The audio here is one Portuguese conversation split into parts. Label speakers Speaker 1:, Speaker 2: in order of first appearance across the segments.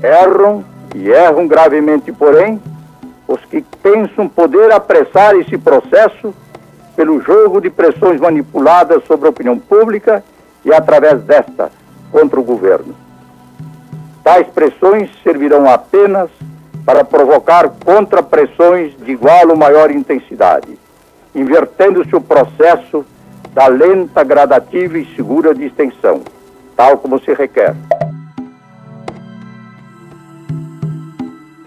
Speaker 1: Erram, e erram gravemente, porém, os que pensam poder apressar esse processo pelo jogo de pressões manipuladas sobre a opinião pública e, através desta, contra o governo. Tais pressões servirão apenas para provocar contrapressões de igual ou maior intensidade, invertendo-se o processo da lenta, gradativa e segura de extensão, tal como se requer.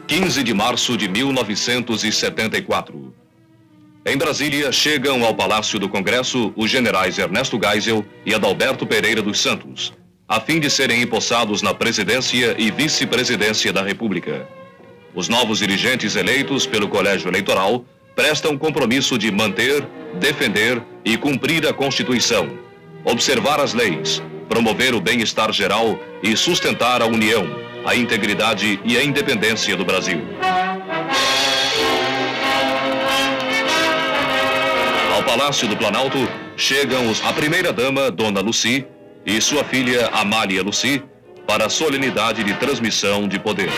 Speaker 2: 15 de março de 1974. Em Brasília, chegam ao Palácio do Congresso os generais Ernesto Geisel e Adalberto Pereira dos Santos, a fim de serem empossados na presidência e vice-presidência da República. Os novos dirigentes eleitos pelo Colégio Eleitoral prestam compromisso de manter, defender e cumprir a Constituição, observar as leis, promover o bem-estar geral e sustentar a união, a integridade e a independência do Brasil. Ao Palácio do Planalto chegam a primeira-dama, Dona Lucy, e sua filha, Amália Lucy, para a solenidade de transmissão de poder.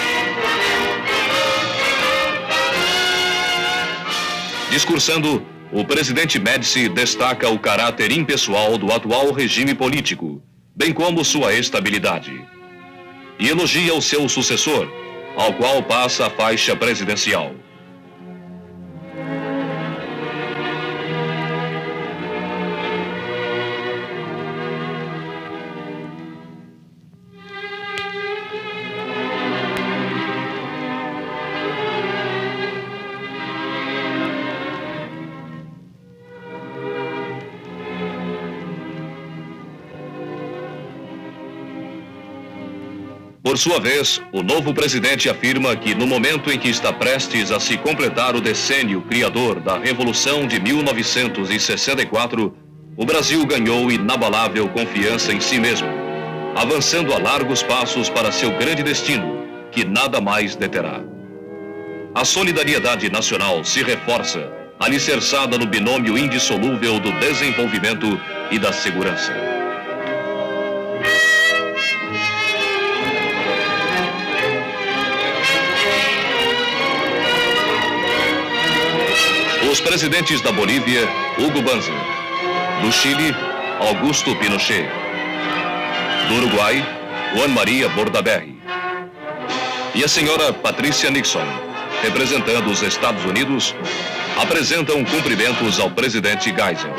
Speaker 2: Discursando, o presidente Médici destaca o caráter impessoal do atual regime político, bem como sua estabilidade. E elogia o seu sucessor, ao qual passa a faixa presidencial. Por sua vez, o novo presidente afirma que no momento em que está prestes a se completar o decênio criador da Revolução de 1964, o Brasil ganhou inabalável confiança em si mesmo, avançando a largos passos para seu grande destino, que nada mais deterá. A solidariedade nacional se reforça, alicerçada no binômio indissolúvel do desenvolvimento e da segurança. Os presidentes da Bolívia, Hugo Banzer; do Chile, Augusto Pinochet; do Uruguai, Juan Maria Bordaberry; e a senhora Patrícia Nixon, representando os Estados Unidos, apresentam cumprimentos ao presidente Geisel.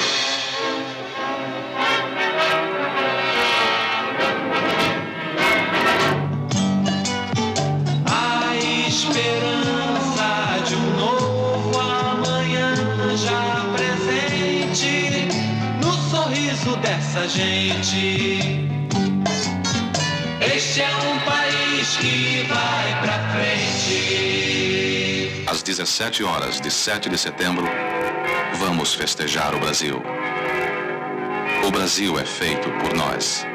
Speaker 3: Gente, este é um país que vai pra frente.
Speaker 4: Às 17 horas de 7 de setembro, vamos festejar o Brasil. O Brasil é feito por nós.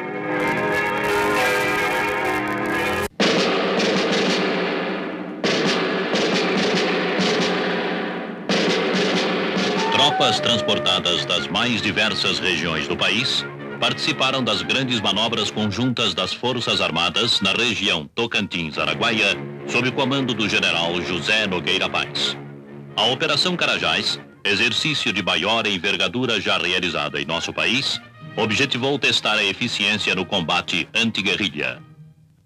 Speaker 5: Tropas transportadas das mais diversas regiões do país participaram das grandes manobras conjuntas das Forças Armadas na região Tocantins-Araguaia, sob o comando do general José Nogueira Paz. A Operação Carajás, exercício de maior envergadura já realizada em nosso país, objetivou testar a eficiência no combate anti-guerrilha.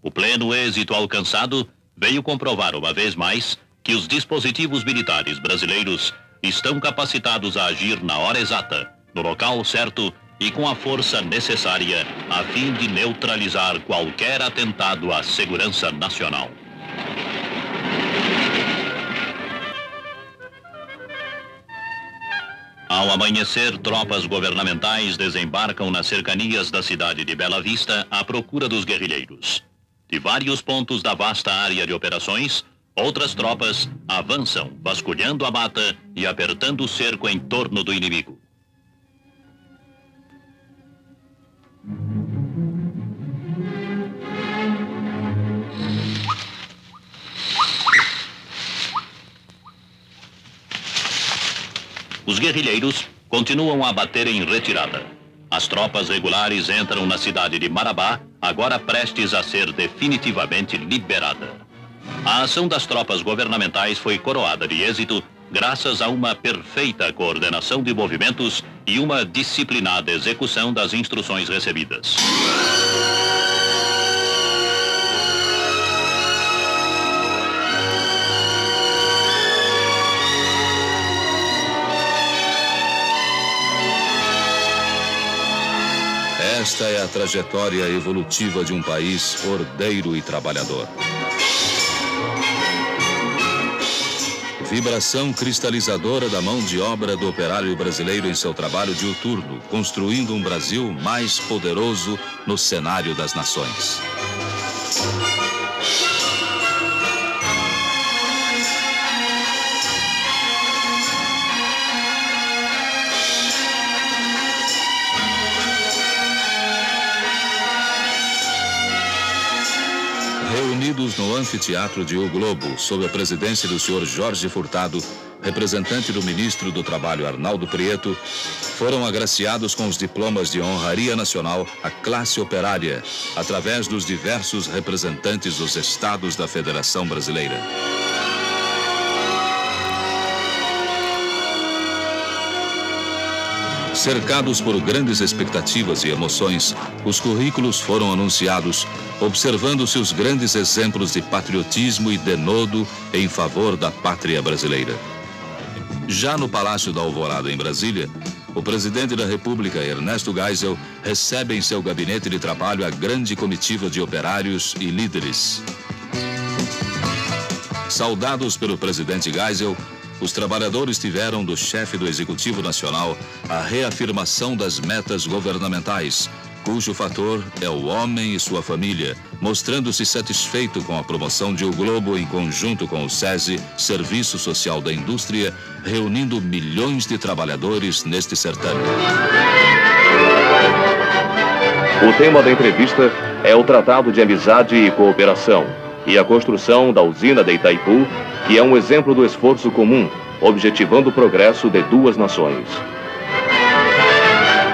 Speaker 5: O pleno êxito alcançado veio comprovar uma vez mais que os dispositivos militares brasileiros estão capacitados a agir na hora exata, no local certo e com a força necessária a fim de neutralizar qualquer atentado à segurança nacional. Ao amanhecer, tropas governamentais desembarcam nas cercanias da cidade de Bela Vista à procura dos guerrilheiros. De vários pontos da vasta área de operações, outras tropas avançam, vasculhando a mata e apertando o cerco em torno do inimigo. Os guerrilheiros continuam a bater em retirada. As tropas regulares entram na cidade de Marabá, agora prestes a ser definitivamente liberada. A ação das tropas governamentais foi coroada de êxito graças a uma perfeita coordenação de movimentos e uma disciplinada execução das instruções recebidas.
Speaker 2: Esta é a trajetória evolutiva de um país ordeiro e trabalhador. Vibração cristalizadora da mão de obra do operário brasileiro em seu trabalho diuturno, construindo um Brasil mais poderoso no cenário das nações. Reunidos no anfiteatro de O Globo, sob a presidência do senhor Jorge Furtado, representante do ministro do Trabalho Arnaldo Prieto, foram agraciados com os diplomas de honraria nacional a classe operária, através dos diversos representantes dos estados da Federação Brasileira. Cercados por grandes expectativas e emoções, os currículos foram anunciados, observando-se os grandes exemplos de patriotismo e denodo em favor da pátria brasileira. Já no Palácio da Alvorada, em Brasília, o presidente da República, Ernesto Geisel, recebe em seu gabinete de trabalho a grande comitiva de operários e líderes. Saudados pelo presidente Geisel, os trabalhadores tiveram do chefe do Executivo Nacional a reafirmação das metas governamentais, cujo fator é o homem e sua família, mostrando-se satisfeito com a promoção de O Globo em conjunto com o SESI, Serviço Social da Indústria, reunindo milhões de trabalhadores neste certame.
Speaker 6: O tema da entrevista é o Tratado de Amizade e Cooperação e a construção da usina de Itaipu, que é um exemplo do esforço comum, objetivando o progresso de duas nações.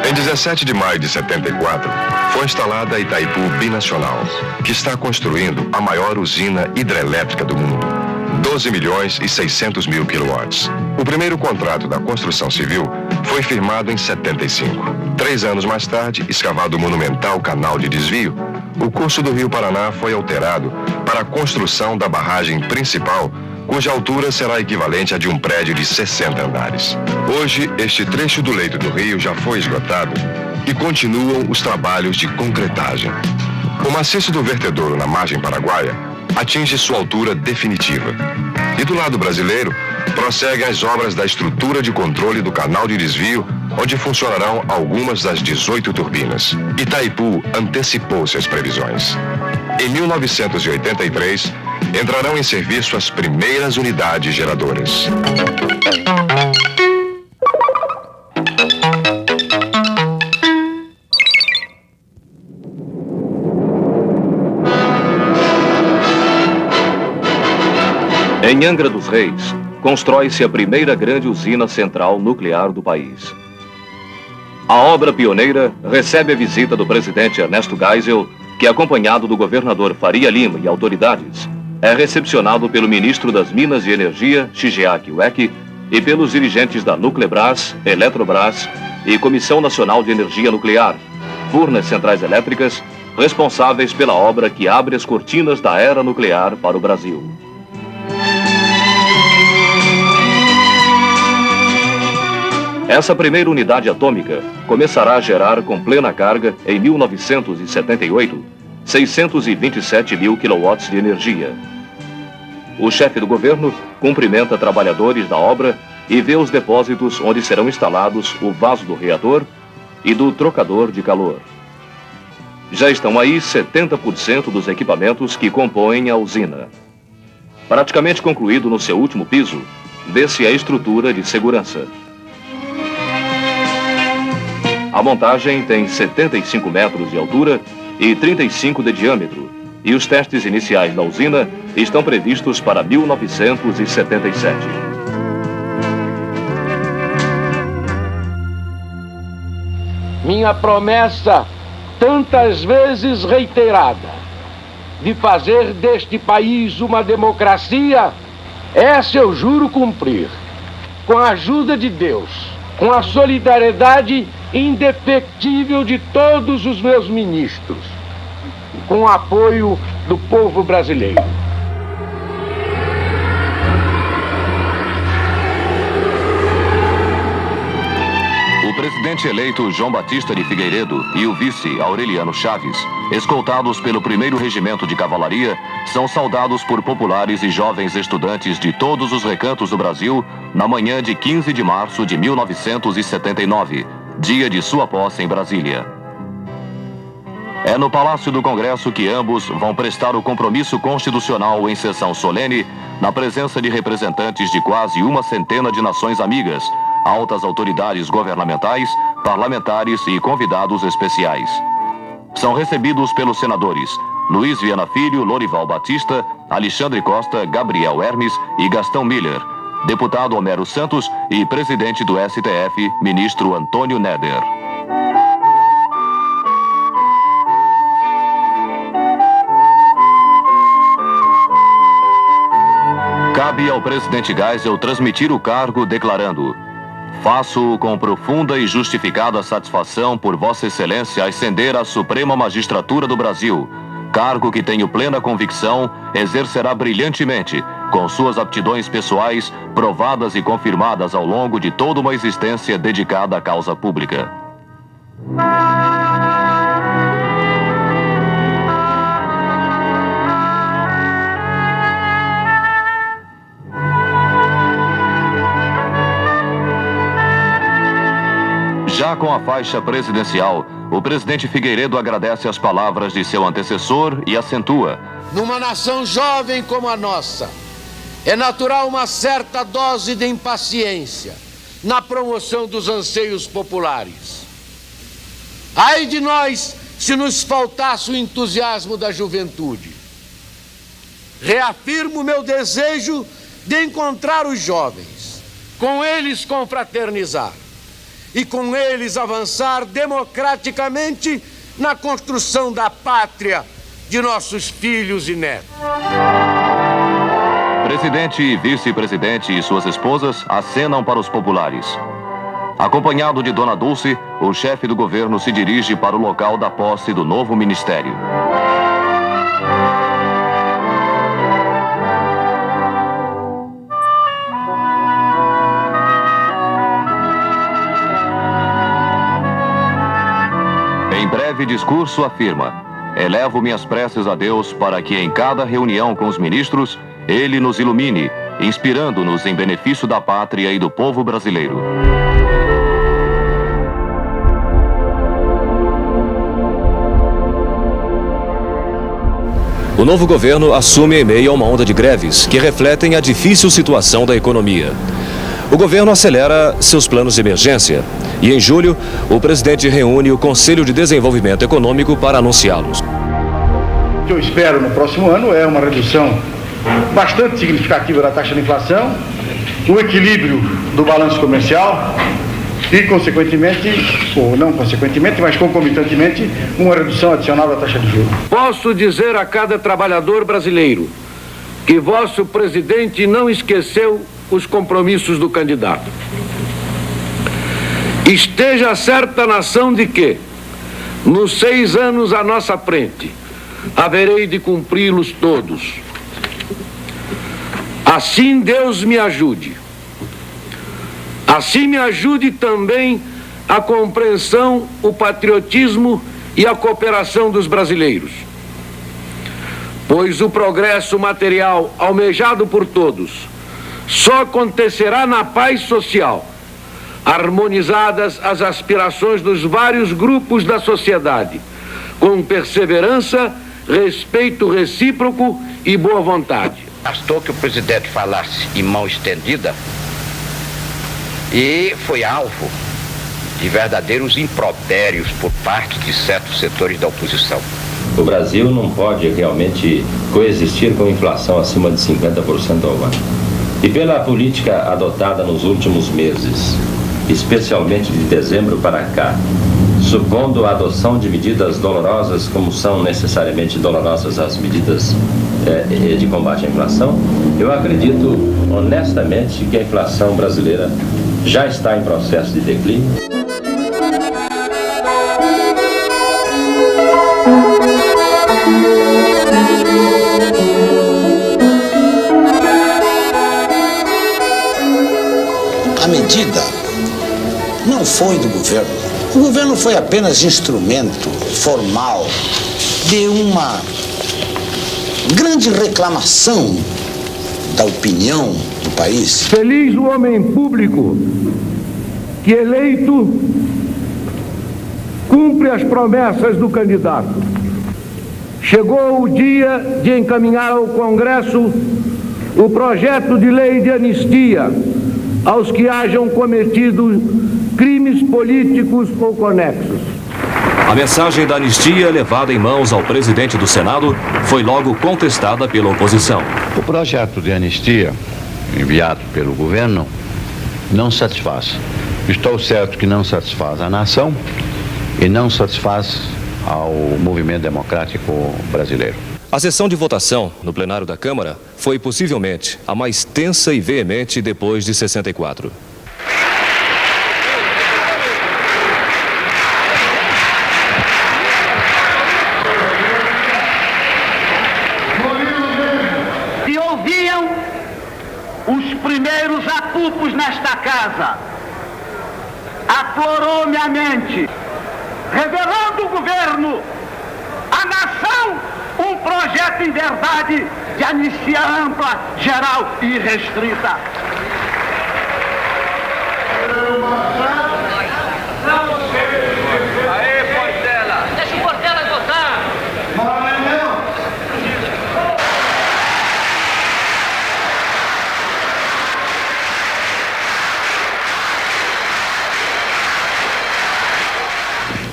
Speaker 7: Em 17 de maio de 74, foi instalada a Itaipu Binacional, que está construindo a maior usina hidrelétrica do mundo, 12 milhões e 600 mil quilowatts. O primeiro contrato da construção civil foi firmado em 75. 3 anos mais tarde, escavado o monumental canal de desvio, o curso do Rio Paraná foi alterado para a construção da barragem principal, cuja altura será equivalente a de um prédio de 60 andares. Hoje, este trecho do leito do rio já foi esgotado e continuam os trabalhos de concretagem. O maciço do vertedouro na margem paraguaia atinge sua altura definitiva. E do lado brasileiro, prosseguem as obras da estrutura de controle do canal de desvio, onde funcionarão algumas das 18 turbinas. Itaipu antecipou-se às previsões. Em 1983, entrarão em serviço as primeiras unidades geradoras.
Speaker 6: Em Angra dos Reis, constrói-se a primeira grande usina central nuclear do país.
Speaker 2: A obra pioneira recebe a visita do presidente Ernesto Geisel, que, acompanhado do governador Faria Lima e autoridades, é recepcionado pelo ministro das Minas e Energia, Shigeaki Ueki, e pelos dirigentes da Nuclebras, Eletrobras e Comissão Nacional de Energia Nuclear, Furnas Centrais Elétricas, responsáveis pela obra que abre as cortinas da era nuclear para o Brasil. Essa primeira unidade atômica começará a gerar com plena carga, em 1978, 627 mil quilowatts de energia. O chefe do governo cumprimenta trabalhadores da obra e vê os depósitos onde serão instalados o vaso do reator e do trocador de calor. Já estão aí 70% dos equipamentos que compõem a usina. Praticamente concluído no seu último piso, vê-se a estrutura de segurança. A montagem tem 75 metros de altura e 35 de diâmetro, e os testes iniciais da usina estão previstos para 1977.
Speaker 8: Minha promessa, tantas vezes reiterada, de fazer deste país uma democracia, essa eu juro cumprir, com a ajuda de Deus, com a solidariedade indefectível de todos os meus ministros, com o apoio do povo brasileiro.
Speaker 6: O presidente eleito João Batista de Figueiredo e o vice Aureliano Chaves, escoltados pelo 1º Regimento de Cavalaria, são saudados por populares e jovens estudantes de todos os recantos do Brasil na manhã de 15 de março de 1979, dia de sua posse em Brasília. É no Palácio do Congresso que ambos vão prestar o compromisso constitucional em sessão solene, na presença de representantes de quase uma centena de nações amigas, altas autoridades governamentais, parlamentares e convidados especiais. São recebidos pelos senadores Luiz Viana Filho, Lorival Batista, Alexandre Costa, Gabriel Hermes e Gastão Miller, deputado Homero Santos e presidente do STF, ministro Antônio Neder. Cabe ao presidente Geisel transmitir o cargo declarando: faço-o com profunda e justificada satisfação por Vossa Excelência ascender à Suprema Magistratura do Brasil, cargo que tenho plena convicção exercerá brilhantemente, com suas aptidões pessoais provadas e confirmadas ao longo de toda uma existência dedicada à causa pública. Já com a faixa presidencial, o presidente Figueiredo agradece as palavras de seu antecessor e acentua:
Speaker 8: numa nação jovem como a nossa, é natural uma certa dose de impaciência na promoção dos anseios populares. Ai de nós se nos faltasse o entusiasmo da juventude. Reafirmo meu desejo de encontrar os jovens, com eles confraternizar e com eles avançar democraticamente na construção da pátria de nossos filhos e netos.
Speaker 6: Presidente, vice-presidente e suas esposas acenam para os populares. Acompanhado de Dona Dulce, o chefe do governo se dirige para o local da posse do novo ministério. Em breve discurso afirma: elevo minhas preces a Deus para que em cada reunião com os ministros Ele nos ilumine, inspirando-nos em benefício da pátria e do povo brasileiro.
Speaker 9: O novo governo assume em meio a uma onda de greves que refletem a difícil situação da economia. O governo acelera seus planos de emergência e, em julho, o presidente reúne o Conselho de Desenvolvimento Econômico para anunciá-los.
Speaker 10: O que eu espero no próximo ano é uma redução bastante significativa da taxa de inflação, o equilíbrio do balanço comercial e, consequentemente, ou não consequentemente, mas concomitantemente, uma redução adicional da taxa de juros.
Speaker 8: Posso dizer a cada trabalhador brasileiro que vosso presidente não esqueceu os compromissos do candidato. Esteja certa, nação, de que, nos 6 anos à nossa frente, haverei de cumpri-los todos. Assim Deus me ajude. Assim me ajude também a compreensão, o patriotismo e a cooperação dos brasileiros. Pois o progresso material almejado por todos só acontecerá na paz social, harmonizadas as aspirações dos vários grupos da sociedade, com perseverança, respeito recíproco e boa vontade.
Speaker 11: Bastou que o presidente falasse em mão estendida e foi alvo de verdadeiros impropérios por parte de certos setores da oposição.
Speaker 12: O Brasil não pode realmente coexistir com inflação acima de 50% ao ano. E pela política adotada nos últimos meses, especialmente de dezembro para cá, supondo a adoção de medidas dolorosas, como são necessariamente dolorosas as medidas de combate à inflação, eu acredito honestamente que a inflação brasileira já está em processo de declínio.
Speaker 13: A medida não foi do governo. O governo foi apenas instrumento formal de uma grande reclamação da opinião do país.
Speaker 8: Feliz o homem público que, eleito, cumpre as promessas do candidato. Chegou o dia de encaminhar ao Congresso o projeto de lei de anistia aos que hajam cometido crimes políticos ou conexos.
Speaker 9: A mensagem da anistia, levada em mãos ao presidente do Senado, foi logo contestada pela oposição.
Speaker 14: O projeto de anistia enviado pelo governo não satisfaz. Estou certo que não satisfaz a nação e não satisfaz ao movimento democrático brasileiro.
Speaker 9: A sessão de votação no plenário da Câmara foi possivelmente a mais tensa e veemente depois de 64.
Speaker 15: Se ouviam os primeiros apupos nesta casa, aflorou-me a mente, revelando o governo, a nação, um projeto em verdade de anistia ampla, geral e restrita.
Speaker 3: Aê, Portela! Deixa o Portela votar!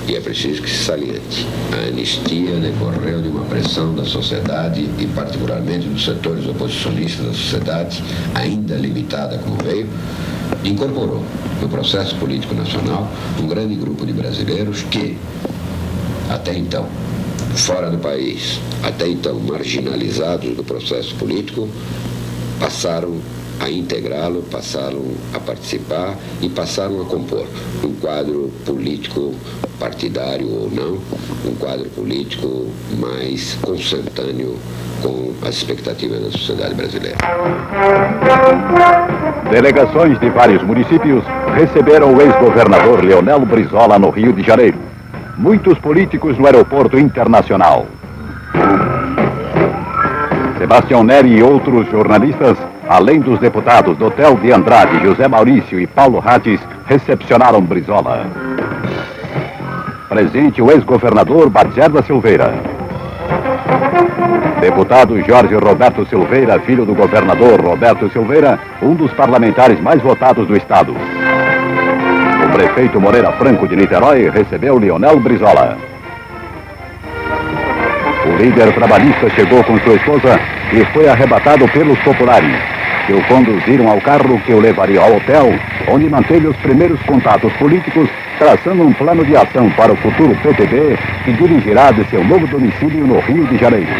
Speaker 16: E é preciso que se saliente. A anistia decorreu de uma pressão da sociedade e particularmente dos setores oposicionistas da sociedade, ainda limitada como veio, incorporou no processo político nacional um grande grupo de brasileiros que, até então, fora do país, até então marginalizados do processo político, passaram a integrá-lo, passaram a participar e passaram a compor um quadro político partidário ou não, um quadro político mais consentâneo com as expectativas da sociedade brasileira.
Speaker 1: Delegações de vários municípios receberam o ex-governador Leonel Brizola no Rio de Janeiro. Muitos políticos no aeroporto internacional. Sebastião Neri e outros jornalistas, além dos deputados Dotel de Andrade, José Maurício e Paulo Rates, recepcionaram Brizola. Presente o ex-governador Batserda Silveira. Deputado Jorge Roberto Silveira, filho do governador Roberto Silveira, um dos parlamentares mais votados do estado. O prefeito Moreira Franco de Niterói recebeu Leonel Brizola. O líder trabalhista chegou com sua esposa e foi arrebatado pelos populares.
Speaker 17: que o conduziram ao carro que o levaria ao hotel, onde manteve os primeiros contatos políticos, traçando um plano de ação para o futuro PTB, que dirigirá de seu novo domicílio no Rio de Janeiro.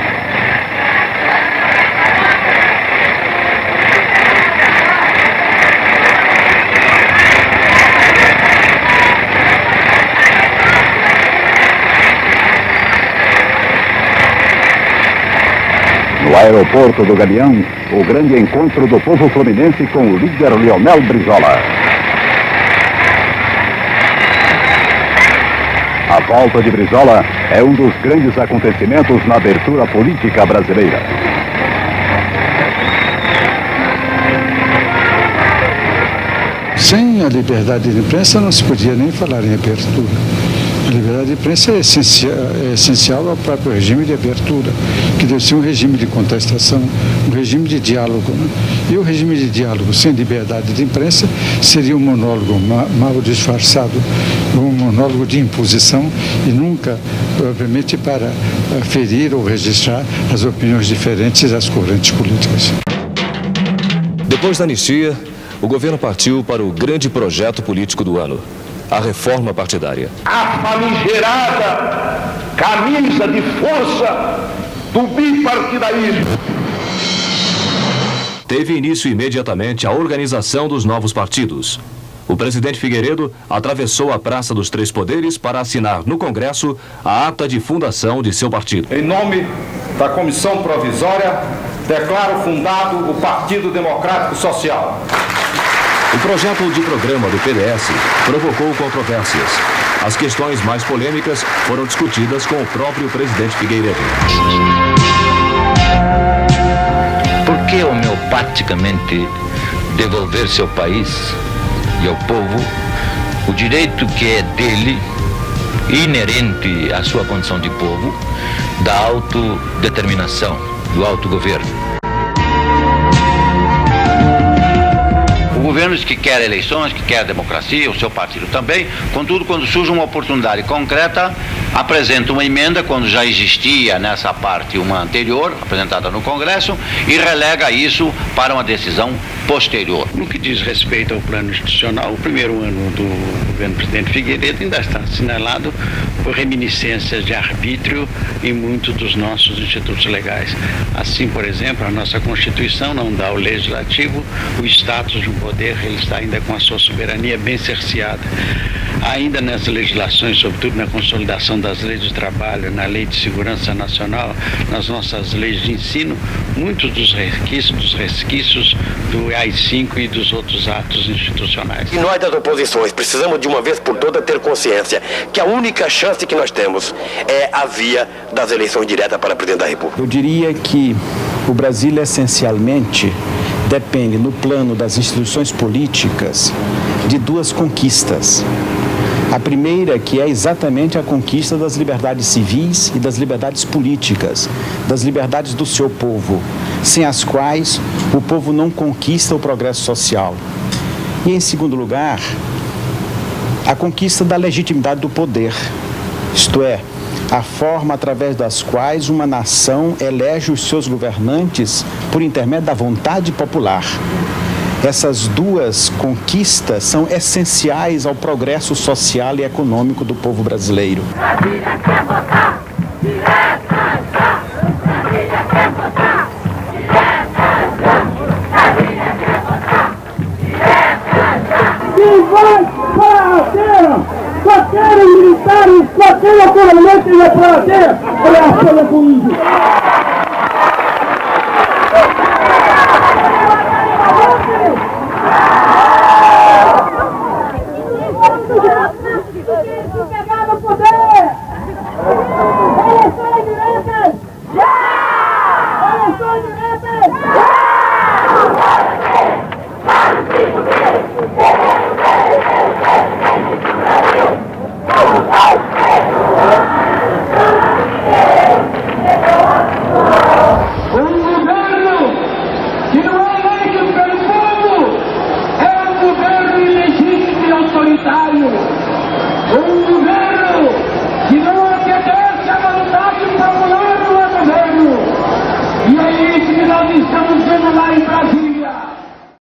Speaker 17: No aeroporto do Galeão, o grande encontro do povo fluminense com o líder Leonel Brizola. A volta de Brizola é um dos grandes acontecimentos na abertura política brasileira.
Speaker 10: Sem a liberdade de imprensa não se podia nem falar em abertura. A liberdade de imprensa é essencial ao próprio regime de abertura, que deve ser um regime de contestação, um regime de diálogo. Né? E o regime de diálogo sem liberdade de imprensa seria um monólogo mal disfarçado, um monólogo de imposição e nunca, propriamente, para ferir ou registrar as opiniões diferentes das correntes políticas.
Speaker 9: Depois da anistia, o governo partiu para o grande projeto político do ano, a reforma partidária.
Speaker 15: A famigerada camisa de força do bipartidarismo.
Speaker 9: Teve início imediatamente a organização dos novos partidos. O presidente Figueiredo atravessou a Praça dos Três Poderes para assinar no Congresso a ata de fundação de seu partido.
Speaker 18: Em nome da Comissão Provisória, declaro fundado o Partido Democrático Social.
Speaker 9: O projeto de programa do PDS provocou controvérsias. As questões mais polêmicas foram discutidas com o próprio presidente Figueiredo.
Speaker 11: Por que homeopaticamente devolver seu país e ao povo o direito que é dele, inerente à sua condição de povo, da autodeterminação, do autogoverno? Governos que querem eleições, que querem democracia, o seu partido também, contudo, quando surge uma oportunidade concreta, apresenta uma emenda, quando já existia nessa parte uma anterior, apresentada no Congresso, e relega isso para uma decisão posterior.
Speaker 10: No que diz respeito ao plano institucional, o primeiro ano do governo do presidente Figueiredo ainda está assinalado por reminiscências de arbítrio em muitos dos nossos institutos legais. Assim, por exemplo, a nossa Constituição não dá ao Legislativo o status de um poder, ele está ainda com a sua soberania bem cerceada. Ainda nas legislações, sobretudo na consolidação das leis do trabalho, na lei de segurança nacional, nas nossas leis de ensino, muitos dos resquícios do AI-5 e dos outros atos institucionais.
Speaker 19: E nós das oposições precisamos de uma vez por todas ter consciência que a única chance que nós temos é a via das eleições diretas para presidente da República.
Speaker 20: Eu diria que o Brasil essencialmente depende, no plano das instituições políticas, de duas conquistas. A primeira, que é exatamente a conquista das liberdades civis e das liberdades políticas, das liberdades do seu povo, sem as quais o povo não conquista o progresso social. E, em segundo lugar, a conquista da legitimidade do poder, isto é, a forma através das quais uma nação elege os seus governantes por intermédio da vontade popular. Essas duas conquistas são essenciais ao progresso social e econômico do povo brasileiro.
Speaker 15: Quem vai para a terra só querem militares, só querem a coronel